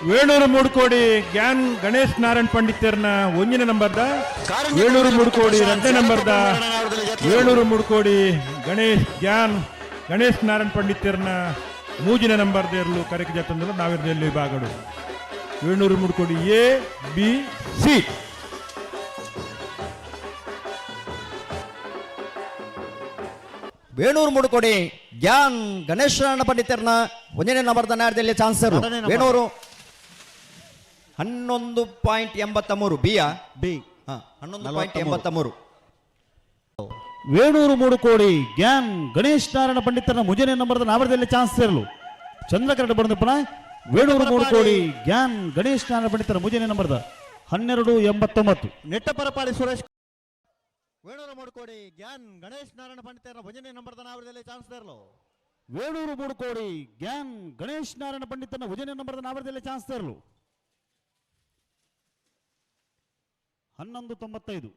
ವೇಣೂರು ಮೂಡ್ಕೋಡಿ ಗ್ಯಾನ್ ಗಣೇಶ್ ನಾರಾಯಣ್ ಪಂಡಿತರ್ನ ಒಂಜಿನ ನಂಬರ್ದ ವೇಣೂರು ಮೂಡ್ಕೋಡಿ ಎರಡನೇ ನಂಬರ್ದ ವೇಣೂರು ಮೂಡ್ಕೋಡಿ ಗಣೇಶ್ ನಾರಾಯಣ್ ಪಂಡಿತರ್ನ ಮೂಜಿನ ನಂಬರ್ದ ಇರಲು ಕರೆಕ್ಟ್ ಜತಂದ್ರೆ ನಾವಿರಲಿ ವಿಭಾಗಗಳು Venur Moodkodi A B C. Venur Mudukodi Gyan Ganesh Narayana ಪಂಡಿತರ್ನ ಒಂದನೇ ನಂಬರ್ದ ನ್ಯಾಯದಲ್ಲಿ ಚಾನ್ಸರ್ ವೇಣೂರು 11.83 ಬಿಯ ಬಿ 11.83. ವೇಣೂರು ಮೂಡುಕೋಡಿ ಗ್ಯಾನ್ ಗಣೇಶ್ ನಾರಾಯಣ ಪಂಡಿತರನ ಮುಂಜಾನೆ ನಂಬರ್ದ ನಾವರದಲ್ಲಿ ಚಾನ್ಸ್ ಇರಲು ಚಂದ್ರಕರಡ ಬಂದಪ್ಪನ ವೇಣೂರು ಮೂಡುಕೋಡಿ ಗ್ಯಾನ್ ಗಣೇಶ್ ನಾರಾಯಣ ಪಂಡಿತರ ಮುಂಜಾನೆ ನಂಬರ್ದ 12.89 ನೆಟ್ಟಪರಪಾಡಿ ಸುರೇಶ್. ವೇಣೂರು ಮೂಡುಕೋಡಿ ಗ್ಯಾನ್ ಗಣೇಶ್ ನಾರಾಯಣ ಪಂಡಿತರ ಭಜನೆ ನಂಬರ್ದ ನಾವರದಲ್ಲಿ ಚಾನ್ಸ್ ಇರಲು ವೇಣೂರು ಮೂಡುಕೋಡಿ ಗ್ಯಾನ್ ಗಣೇಶ್ ನಾರಾಯಣ ಪಂಡಿತನ ಭಜನೆ ನಂಬರ್ದ ನಾವರದಲ್ಲಿ ಚಾನ್ಸ್ ಇರಲು 11.95